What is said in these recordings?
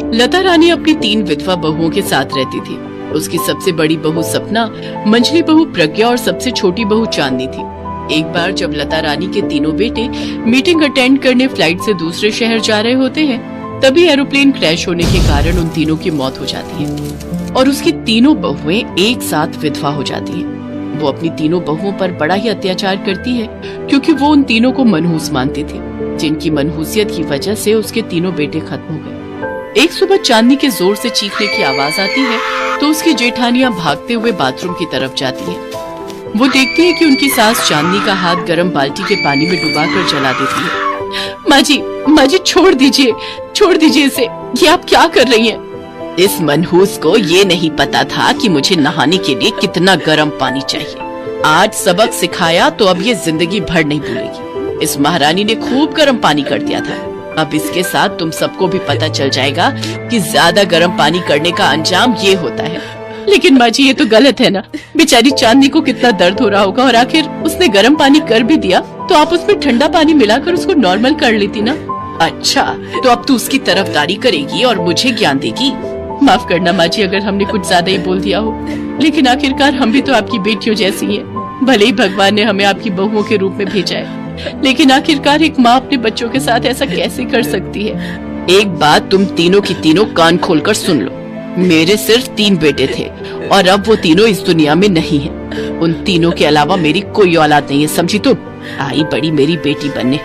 लता रानी अपनी 3 विधवा बहुओं के साथ रहती थी। उसकी सबसे बड़ी बहू सपना, मंझली बहू प्रज्ञा और सबसे छोटी बहू चांदनी थी। एक बार जब लता रानी के तीनों बेटे मीटिंग अटेंड करने फ्लाइट से दूसरे शहर जा रहे होते हैं, तभी एरोप्लेन क्रैश होने के कारण उन तीनों की मौत हो जाती है और उसकी तीनों बहुएं एक साथ विधवा हो जाती हैं। वो अपनी तीनों बहुओं पर बड़ा ही अत्याचार करती है क्योंकि वो उन तीनों को मनहूस मानती थी, जिनकी मनहूसियत की वजह से उसके तीनों बेटे खत्म हो गए। एक सुबह चांदनी के जोर से चीखने की आवाज आती है तो उसकी जेठानियां भागते हुए बाथरूम की तरफ जाती हैं। वो देखती है कि उनकी सास चांदनी का हाथ गर्म बाल्टी के पानी में डुबाकर जला देती है। माँ जी छोड़ दीजिए इसे, ये आप क्या कर रही हैं? इस मनहूस को ये नहीं पता था कि मुझे नहाने के लिए कितना गर्म पानी चाहिए। आज सबक सिखाया तो अब ये जिंदगी भर नहीं भूलेगी। इस महारानी ने खूब गर्म पानी कर दिया था। अब इसके साथ तुम सबको भी पता चल जाएगा कि ज्यादा गर्म पानी करने का अंजाम ये होता है। लेकिन माँ जी ये तो गलत है ना, बेचारी चांदनी को कितना दर्द हो रहा होगा और आखिर उसने गर्म पानी कर भी दिया तो आप उसमें ठंडा पानी मिलाकर उसको नॉर्मल कर लेती ना। अच्छा, तो अब तू उसकी तरफदारी करेगी और मुझे ज्ञान देगी? माफ करना माँ जी अगर हमने कुछ ज्यादा ही बोल दिया हो, लेकिन आखिरकार हम भी तो आपकी बेटियों जैसी हैं। भले ही भगवान ने हमें आपकी बहुओं के रूप में भेजा है, लेकिन आखिरकार एक माँ अपने बच्चों के साथ ऐसा कैसे कर सकती है? एक बात तुम तीनों की तीनों कान खोलकर सुन लो। मेरे सिर्फ 3 बेटे थे और अब वो तीनों इस दुनिया में नहीं हैं। उन तीनों के अलावा मेरी कोई औलाद नहीं है, समझी तुम? आई बड़ी मेरी बेटी बनने।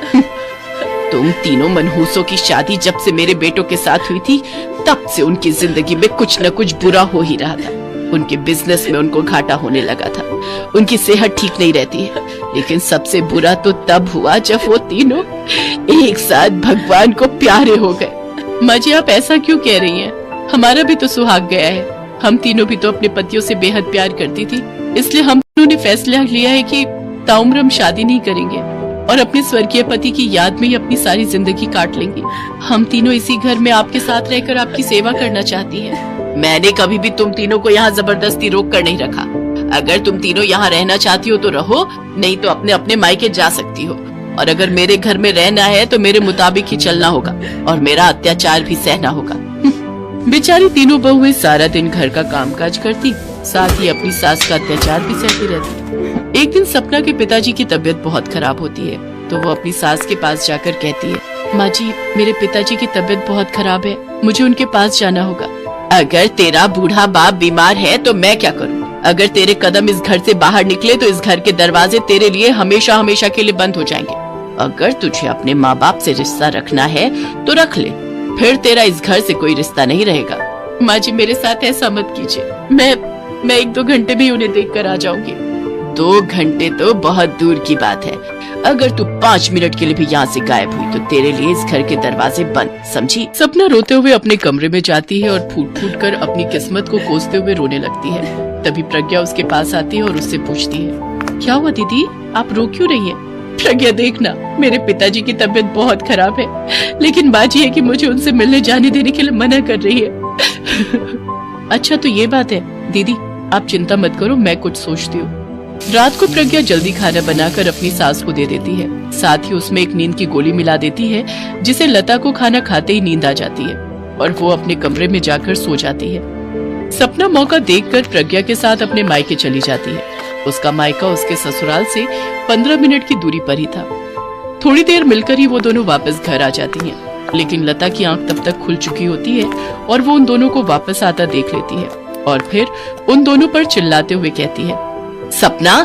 तुम तीनों मनहूसों की शादी जब से मेरे बेटों के साथ हुई थी, तब से उनकी जिंदगी में कुछ न कुछ बुरा हो ही रहा था। उनके बिजनेस में उनको घाटा होने लगा था, उनकी सेहत ठीक नहीं रहती है। लेकिन सबसे बुरा तो तब हुआ जब वो तीनों एक साथ भगवान को प्यारे हो गए। माँ जी आप ऐसा क्यों कह रही हैं? हमारा भी तो सुहाग गया है। हम तीनों भी तो अपने पतियों से बेहद प्यार करती थी, इसलिए हम तीनों ने फैसला लिया है कि ताउम्र हम शादी नहीं करेंगे और अपने स्वर्गीय पति की याद में ही अपनी सारी जिंदगी काट लेंगे। हम तीनों इसी घर में आपके साथ रहकर आपकी सेवा करना चाहती हैं। मैंने कभी भी तुम तीनों को यहाँ जबरदस्ती रोक कर नहीं रखा। अगर तुम तीनों यहाँ रहना चाहती हो तो रहो, नहीं तो अपने अपने मायके जा सकती हो। और अगर मेरे घर में रहना है तो मेरे मुताबिक ही चलना होगा और मेरा अत्याचार भी सहना होगा। बेचारी तीनों बहुएं सारा दिन घर का कामकाज करती, साथ ही अपनी सास का अत्याचार भी सहती रहती। एक दिन सपना के पिताजी की तबीयत बहुत खराब होती है तो वो अपनी सास के पास जाकर कहती है, माँ जी मेरे पिताजी की तबीयत बहुत खराब है, मुझे उनके पास जाना होगा। अगर तेरा बूढ़ा बाप बीमार है तो मैं क्या करूँ? अगर तेरे कदम इस घर से बाहर निकले तो इस घर के दरवाजे तेरे लिए हमेशा हमेशा के लिए बंद हो जाएंगे। अगर तुझे अपने माँ बाप से रिश्ता रखना है तो रख ले, फिर तेरा इस घर से कोई रिश्ता नहीं रहेगा। माँ जी मेरे साथ ऐसा मत कीजिए, मैं 1-2 घंटे भी उन्हें देख कर आ जाऊंगी। 2 घंटे तो बहुत दूर की बात है। अगर तू 5 मिनट के लिए भी यहाँ से गायब हुई तो तेरे लिए इस घर के दरवाजे बंद, समझी? सपना रोते हुए अपने कमरे में जाती है और फूट फूट कर अपनी किस्मत को कोसते हुए रोने लगती है। तभी प्रज्ञा उसके पास आती है और उससे पूछती है, क्या हुआ दीदी, आप रो क्यों रही हैं? प्रज्ञा देखना, मेरे पिताजी की तबीयत बहुत खराब है, लेकिन बात यह है कि मुझे उनसे मिलने जाने देने के लिए मना कर रही है। अच्छा तो ये बात है दीदी, आप चिंता मत करो, मैं कुछ सोचती हूँ। रात को प्रज्ञा जल्दी खाना बनाकर अपनी सास को दे देती है, साथ ही उसमें एक नींद की गोली मिला देती है, जिसे लता को खाना खाते ही नींद आ जाती है और वो अपने कमरे में जाकर सो जाती है। सपना मौका देखकर प्रज्ञा के साथ अपने मायके चली जाती है। उसका मायका उसके ससुराल से 15 मिनट की दूरी पर ही था। थोड़ी देर मिलकर ही वो दोनों वापस घर आ जाती हैं, लेकिन लता की आंख तब तक खुल चुकी होती है और वो उन दोनों को वापस आता देख लेती है और फिर उन दोनों पर चिल्लाते हुए कहती है, सपना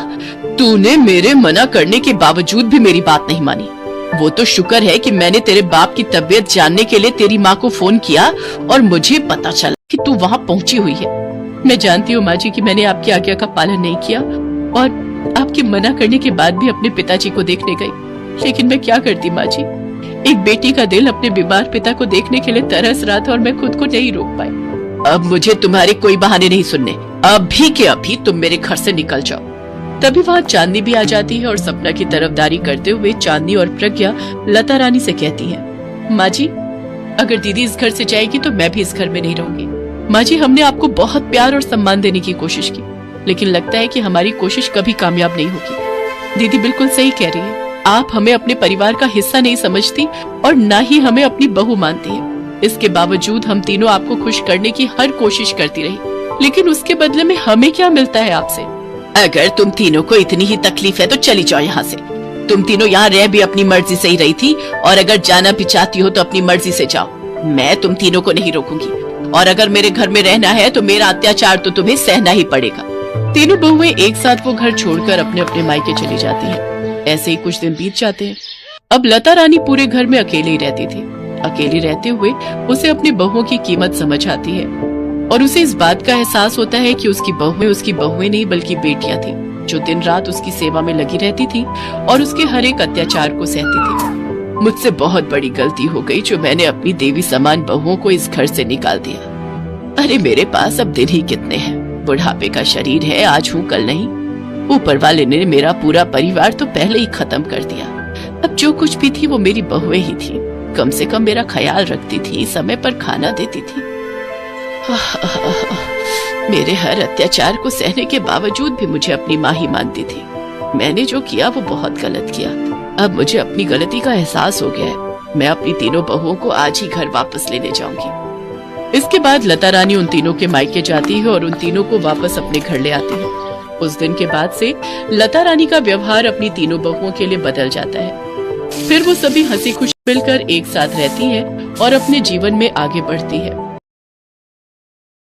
तूने मेरे मना करने के बावजूद भी मेरी बात नहीं मानी। वो तो शुक्र है कि मैंने तेरे बाप की तबीयत जानने के लिए तेरी माँ को फोन किया और मुझे पता चला कि तू वहाँ पहुँची हुई है। मैं जानती हूँ माँ जी कि मैंने आपकी आज्ञा का पालन नहीं किया और आपके मना करने के बाद भी अपने पिताजी को देखने गई, लेकिन मैं क्या करती माँ जी, एक बेटी का दिल अपने बीमार पिता को देखने के लिए तरस रहा था और मैं खुद को नहीं रोक पाई। अब मुझे तुम्हारे कोई बहाने नहीं सुनने, अभी के अभी तुम मेरे घर से निकल जाओ। तभी वहाँ चांदनी भी आ जाती है और सपना की तरफदारी करते हुए चांदनी और प्रज्ञा लता रानी से कहती है, माँ जी अगर दीदी इस घर से जाएगी तो मैं भी इस घर में नहीं रहूंगी। माँ जी हमने आपको बहुत प्यार और सम्मान देने की कोशिश की, लेकिन लगता है कि हमारी कोशिश कभी कामयाब नहीं होगी। दीदी बिल्कुल सही कह रही है, आप हमें अपने परिवार का हिस्सा नहीं समझती और न ही हमें अपनी बहू मानती है। इसके बावजूद हम तीनों आपको खुश करने की हर कोशिश करती रही, लेकिन उसके बदले में हमें क्या मिलता है आपसे? अगर तुम तीनों को इतनी ही तकलीफ है तो चली जाओ यहाँ से। तुम तीनों यहाँ रह भी अपनी मर्जी से ही रही थी, और अगर जाना भी चाहती हो तो अपनी मर्जी से जाओ। मैं तुम तीनों को नहीं रोकूंगी, और अगर मेरे घर में रहना है तो मेरा अत्याचार तो तुम्हें सहना ही पड़ेगा। तीनों बहुएं एक साथ वो घर छोड़कर अपने अपने मायके चली जाती हैं। ऐसे ही कुछ दिन बीत जाते हैं। अब लता रानी पूरे घर में अकेले ही रहती थी। अकेली रहते हुए उसे अपनी बहुओं की कीमत समझ आती है, और उसे इस बात का एहसास होता है कि उसकी बहुएं नहीं बल्कि बेटियां थी, जो दिन रात उसकी सेवा में लगी रहती थी और उसके हर एक अत्याचार को सहती थी। मुझसे बहुत बड़ी गलती हो गई जो मैंने अपनी देवी समान बहुओं को इस घर से निकाल दिया। अरे मेरे पास अब दिन ही कितने हैं, बुढ़ापे का शरीर है, आज हूँ कल नहीं। ऊपर वाले ने मेरा पूरा परिवार तो पहले ही खत्म कर दिया। अब जो कुछ भी थी वो मेरी बहुएं ही थी। कम से कम मेरा ख्याल रखती थी, समय पर खाना देती थी। मेरे हर अत्याचार को सहने के बावजूद भी मुझे अपनी माँ ही मानती थी। मैंने जो किया वो बहुत गलत किया। अब मुझे अपनी गलती का एहसास हो गया है। मैं अपनी तीनों बहुओं को आज ही घर वापस लेने जाऊंगी। इसके बाद लता रानी उन तीनों के मायके जाती है और उन तीनों को वापस अपने घर ले आती है। उस दिन के बाद से लता रानी का व्यवहार अपनी तीनों बहुओं के लिए बदल जाता है। फिर वो सभी हंसी खुशी मिलकर एक साथ रहती हैं और अपने जीवन में आगे बढ़ती है।